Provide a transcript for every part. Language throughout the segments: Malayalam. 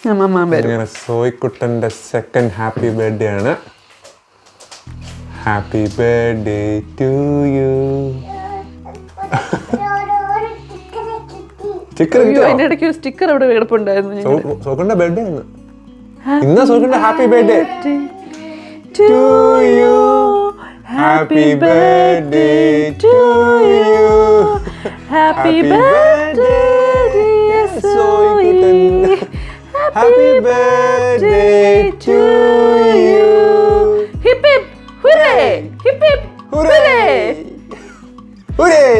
അങ്ങനെ സോയ്ക്കുട്ടൻ്റെ സെക്കൻഡ് ഹാപ്പി ബർത്ത്ഡേ ആണ്. Happy birthday to you. Sticker അവിടെ കിടപ്പുണ്ടായിരുന്നു. സോയ്ക്കുട്ടൻ്റെ ബർത്ത്ഡേ ആണ് ഇന്ന്. സോയ്ക്കുട്ടൻ്റെ happy birthday to you. Happy birthday to you. Happy birthday സോയ്ക്കുട്ടൻ. Happy birthday to you. Hip hip hooray! Hip hip hooray! Hooray!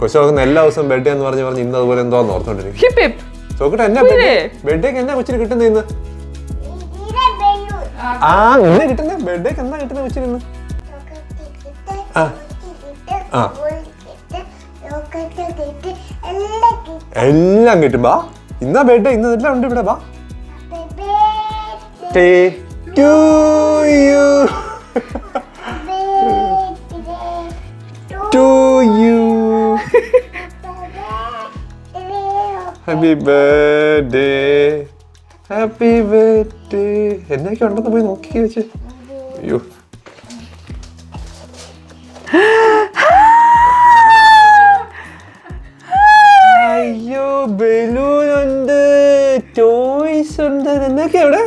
കൊച്ചോക്കുന്ന എല്ലാ ദിവസവും ബർത്ത്ഡേ എന്ന് പറഞ്ഞ് ഇന്ന് അതുപോലെ എന്തോ ഓർത്തോണ്ടിരിക്കും. Hip hip. സോക്കട്ടെ എന്നാ ബർത്ത്ഡേക്ക് എന്നാ കൊച്ചിന് കിട്ടുന്ന ഇന്ന്? ഇന്ന് കിട്ടുന്ന ബർത്ത്ഡേക്ക് എന്നാ കിട്ടുന്ന കൊച്ചിന്? എല്ലാം കിട്ടും. ബാ ഇന്നാ ബർത്ത്ഡേ, ഇന്ന് എല്ലാം ഉണ്ട് ഇവിടെ. ബാ to you. To you. Happy birthday. Happy birthday. എന്നൊക്കെ ഉണ്ടെന്ന് പോയി നോക്കി വെച്ച്. അയ്യോ അയ്യോ ബലൂൺ ഉണ്ട്, ടോയ്സ് ഉണ്ട്. എന്നൊക്കെ അവിടെ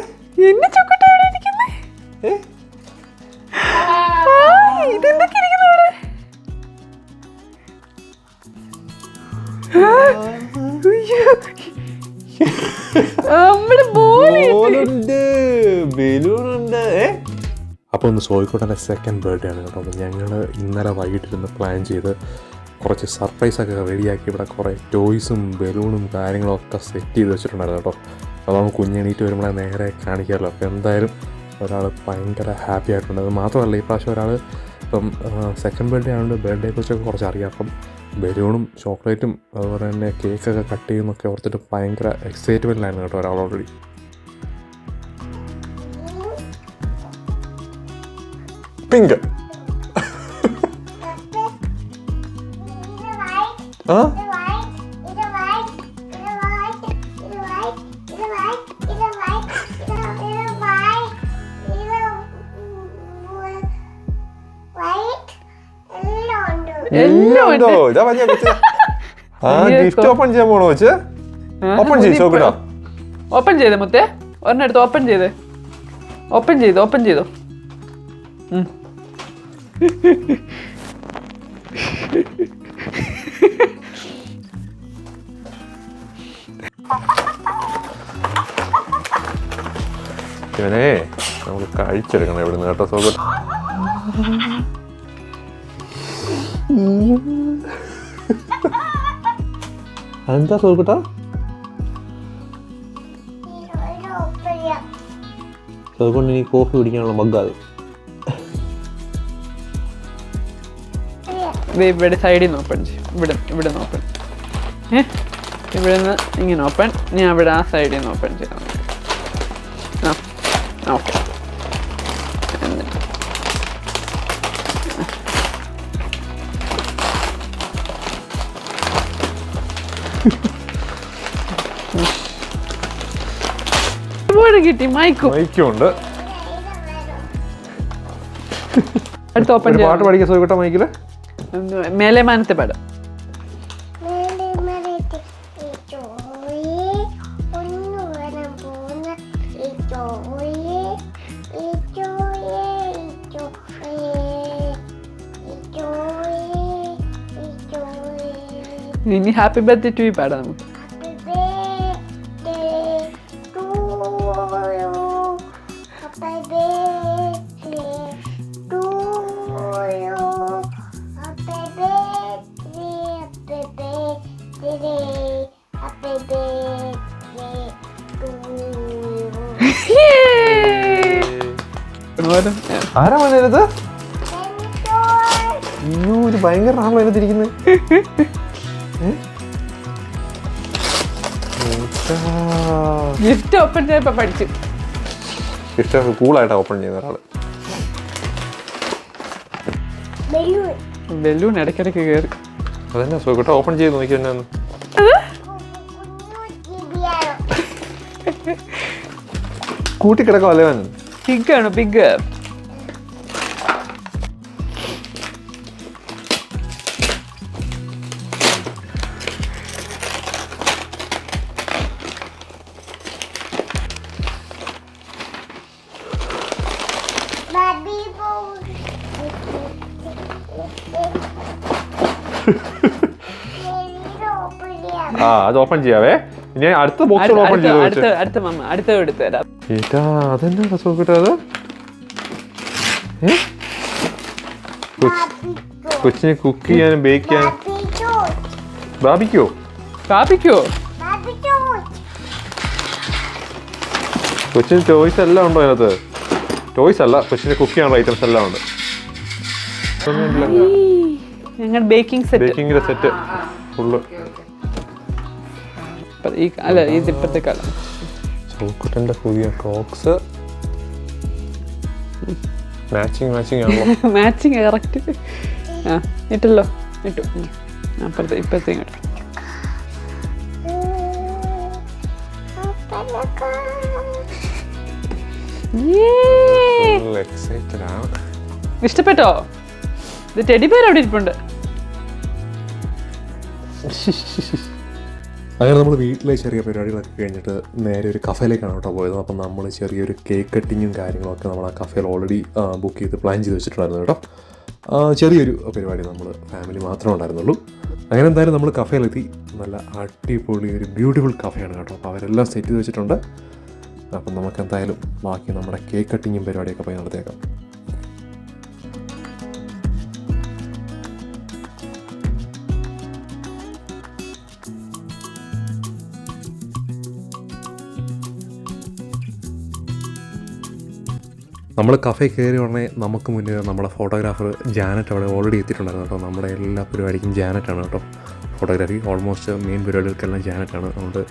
എന്നെ ചൊക്കട്ടെ അവിടെ ഇരിക്കുന്നേ. ഇതെന്തൊക്കെ ഇരിക്കുന്നു അവിടെ? ബലൂണുണ്ട്. അപ്പോൾ ഒന്ന് സോയ്ക്കുട്ടൻ്റെ സെക്കൻഡ് ബർത്ത്ഡേ ആണ് കേട്ടോ. അപ്പോൾ ഞങ്ങൾ ഇന്നലെ വൈകിട്ടിരുന്ന് പ്ലാൻ ചെയ്ത് കുറച്ച് സർപ്രൈസൊക്കെ റെഡിയാക്കി ഇവിടെ കുറേ ടോയ്സും ബലൂണും കാര്യങ്ങളും ഒക്കെ സെറ്റ് ചെയ്ത് വെച്ചിട്ടുണ്ടായിരുന്നു കേട്ടോ. അപ്പോൾ നമുക്ക് കുഞ്ഞെണീറ്റ് വരുമ്പോഴേ നേരെ കാണിക്കാമല്ലോ. അപ്പോൾ എന്തായാലും ഒരാൾ ഭയങ്കര ഹാപ്പി ആയിട്ടുണ്ട്. അത് മാത്രമല്ല ഈ പ്രാവശ്യം ഒരാൾ ഇപ്പം സെക്കൻഡ് ബർത്ത്ഡേ ആയതുകൊണ്ട് ബർത്ത്ഡേ കുറിച്ചൊക്കെ കുറച്ച് അറിയാം. അപ്പം ബലൂണും ചോക്ലേറ്റും അതുപോലെ തന്നെ കേക്കൊക്കെ കട്ട് ചെയ്യുന്നൊക്കെ ഓർത്തിട്ട് ഭയങ്കര എക്സൈറ്റ്മെൻറ്റിലായിരുന്നു കേട്ടോ ഒരാൾ ഓൾറെഡി. പിങ്ക്. എല്ലാം ഉണ്ടോ? ഇതാ പറഞ്ഞ ഗിഫ്റ്റ് ഓപ്പൺ ചെയ്യാൻ പോണോ വെച്ച്? ഓപ്പൺ ചെയ്തോ കേട്ടോ. ഓപ്പൺ ചെയ്തേ മുത്തേ, ഒരെണ്ണം എടുത്ത് ഓപ്പൺ ചെയ്തേ. ഓപ്പൺ ചെയ്തോ. ഇവനെ നമുക്ക് കഴിച്ചെടുക്കണം എവിടുന്ന് കേട്ടോ. സോക്കട്ടെ എന്താ സോക്കട്ടാ? അതുകൊണ്ട് ഇനി കോഫി കുടിക്കാനുള്ള മഗ്ഗാതെ ഇവിടെ സൈഡിൽ നിന്ന് ഓപ്പൺ ചെയ്യും. ഇവിടെ നിന്ന് ഓപ്പൺ. ഇവിടെ നിന്ന് ഇങ്ങനെ ഓപ്പൺ. ഞാൻ അവിടെ ആ സൈഡിൽ നിന്ന് ഓപ്പൺ ചെയ്യാം. ഓക്കെ. കിട്ടി. മൈക്കുണ്ട്. അടുത്ത് ഓപ്പൺ ചെയ്യാം. പാട്ട് പഠിക്കാൻ സോയിക്കട്ടെ മൈക്കില്. മേലെ മാനത്തെ പാടാം. ഇനി ഹാപ്പി ബർത്ത്ഡേ ടു യു പാടാം നമുക്ക്. ആരാ മോനത്? അയ്യോ ഒരു ഭയങ്കര ആണല്ലോ അതിനകത്തിരിക്കുന്നത്. ഗിഫ്റ്റ് ഓപ്പൺ ചെയ്തപ്പോ പഠിച്ചു. ഗിഫ്റ്റ് കൂളായിട്ടാ ഓപ്പൺ ചെയ്യുന്ന ഒരാള്. ബലൂൺ ഇടയ്ക്കിടയ്ക്ക് കയറി. അതന്നെ സോക്കട്ടെ ഓപ്പൺ ചെയ്ത് നോക്കി. എന്നാന്ന് കൂട്ടിക്കിടക്കല്ലേ അവൻ? പിഗാണ് പിഗ്. ആ അത് ഓപ്പൺ ചെയ്യാവേ. ഇനി അടുത്ത ബോക്സ് ഓപ്പൺ ചെയ്ത് അടുത്ത മമ്മ അടുത്ത എടുത്ത് തരാം. ഏട്ടാ അതെന്നാ സോക്കിട്ടാ അത്? കൊച്ചിനെ കുക്ക് ചെയ്യാനും ബേക്ക് ചെയ്യാനും ബാബിക്കോ കാപ്പിക്കോ? കൊച്ചിന് ടോയ്സ് എല്ലാം ഉണ്ടോ അതിനകത്ത്? ടോയ്സ് അല്ല, കൊച്ചിന് കുക്ക് ചെയ്യാനുള്ള ഐറ്റംസ് എല്ലാം ഉണ്ട്. ഞങ്ങൾ ബേക്കിംഗ് സെറ്റ്, ബേക്കിങ്ങിന്റെ സെറ്റ് ഫുള്ള്. അല്ല ഇത് ഇപ്പത്തെ കാലം. ചോക്കുട്ടൻ്റെ പുതിയ ക്രോക്സ് മാച്ചിങ് ആണല്ലോ. Matching correct. ആ ഇട്ടല്ലോ, ഇട്ടു. അപ്പുറത്തെ ഇപ്പത്തെ ഇങ്ങോട്ട്. ഇഷ്ടപ്പെട്ടോ? ഇത് ടെഡി ബെയർ അവിടെ ഇരിപ്പുണ്ട്. അങ്ങനെ നമ്മൾ വീട്ടിലെ ചെറിയ പരിപാടികളൊക്കെ കഴിഞ്ഞിട്ട് നേരെ ഒരു കഫേയിലേക്കാണ് കേട്ടോ പോയത്. അപ്പം നമ്മൾ ചെറിയൊരു കേക്ക് കട്ടിങ്ങും കാര്യങ്ങളൊക്കെ നമ്മൾ ആ കഫേയിൽ ഓൾറെഡി ബുക്ക് ചെയ്ത് പ്ലാൻ ചെയ്ത് വെച്ചിട്ടുണ്ടായിരുന്നു കേട്ടോ. ചെറിയൊരു പരിപാടി, നമ്മൾ ഫാമിലി മാത്രമേ ഉണ്ടായിരുന്നുള്ളൂ. അങ്ങനെ എന്തായാലും നമ്മൾ കഫേയിലെത്തി. നല്ല അടിപൊളി ഒരു ബ്യൂട്ടിഫുൾ കഫേയാണ് കേട്ടോ. അപ്പോൾ അവരെല്ലാം സെറ്റ് ചെയ്ത് വെച്ചിട്ടുണ്ട്. അപ്പം നമുക്ക് എന്തായാലും ബാക്കി നമ്മുടെ കേക്ക് കട്ടിങ്ങും പരിപാടിയൊക്കെ പോയി നടത്തിയേക്കാം. നമ്മൾ കഫേ കയറി ഉടനെ നമുക്ക് മുന്നേ നമ്മുടെ ഫോട്ടോഗ്രാഫർ ജാനറ്റ് അവിടെ ഓൾറെഡി എത്തിയിട്ടുണ്ടായിരുന്നു കേട്ടോ. നമ്മുടെ എല്ലാ പരിപാടിക്കും ജാനറ്റാണ് കേട്ടോ ഫോട്ടോഗ്രാഫി. ഓൾമോസ്റ്റ് മെയിൻ പരിപാടികൾക്കെല്ലാം ജാനറ്റാണ്. അതുകൊണ്ട്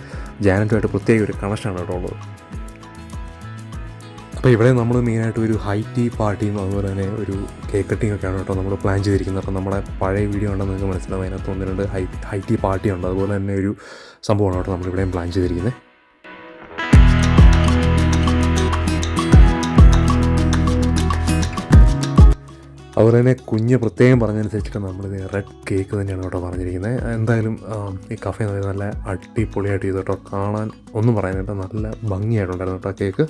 ജാനറ്റുമായിട്ട് പ്രത്യേക ഒരു കണക്ഷനാണ് കേട്ടോ ഉള്ളത്. അപ്പോൾ ഇവിടെ നമ്മൾ മെയിനായിട്ട് ഒരു ഹൈ ടീ പാർട്ടിയും അതുപോലെ തന്നെ ഒരു കേക്ക് കട്ടിങ് ഒക്കെയാണ് കേട്ടോ നമ്മൾ പ്ലാൻ ചെയ്തിരിക്കുന്നത്. അപ്പോൾ നമ്മുടെ പഴയ വീഡിയോ ഉണ്ടെന്ന് നിങ്ങൾക്ക് മനസ്സിലാവും. അതിനകത്ത് 1-2 ഹൈ ടീ പാർട്ടി ഉണ്ട്. അതുപോലെ തന്നെ ഒരു സംഭവമാണ് കേട്ടോ നമ്മളിവിടെയും പ്ലാൻ ചെയ്തിരിക്കുന്നത്. അതുപോലെ തന്നെ കുഞ്ഞ് പ്രത്യേകം പറഞ്ഞതനുസരിച്ചിട്ട് നമ്മളിത് റെഡ് കേക്ക് തന്നെയാണ് കേട്ടോ പറഞ്ഞിരിക്കുന്നത്. എന്തായാലും ഈ കഫേ നല്ല അടിപൊളിയായിട്ട് ചെയ്തു കേട്ടോ. കാണാൻ ഒന്നും പറയാനായിട്ട് നല്ല ഭംഗിയായിട്ടുണ്ടായിരുന്നു കേട്ടോ കേക്ക്.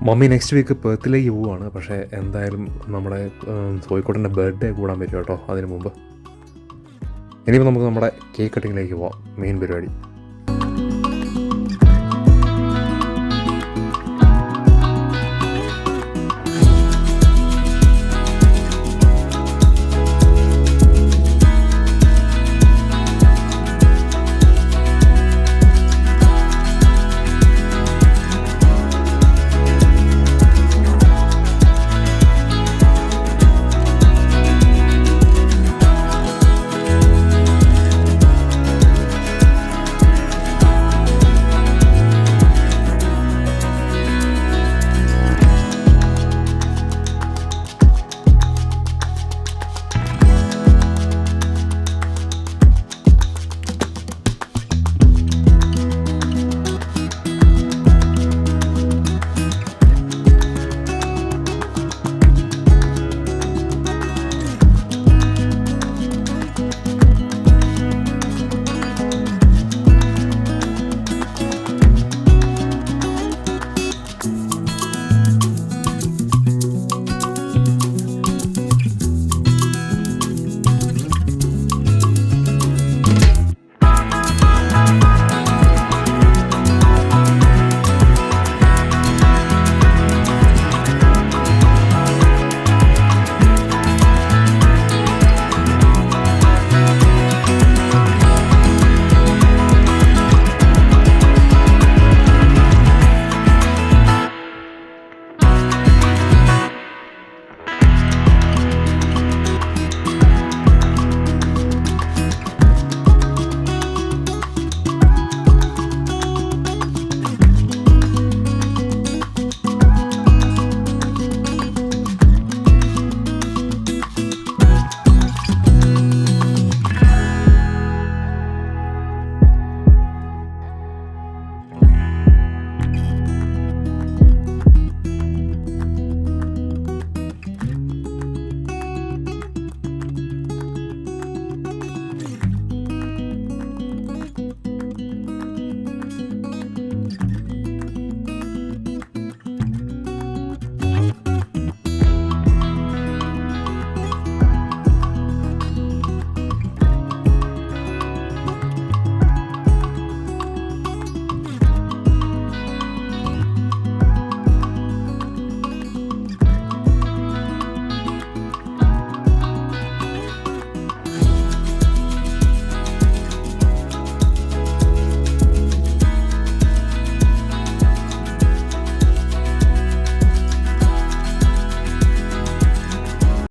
മമ്മി നെക്സ്റ്റ് വീക്ക് പെർത്തിലേക്ക് പോവുകയാണ്. പക്ഷേ എന്തായാലും നമ്മുടെ സോയിക്കോട്ടൻ്റെ ബർത്ത്ഡേ കൂടാൻ പറ്റും കേട്ടോ അതിന് മുമ്പ്. ഇനിയിപ്പോൾ നമുക്ക് നമ്മുടെ കേക്ക് കട്ടിങ്ങിലേക്ക് പോവാം, മെയിൻ പരിപാടി.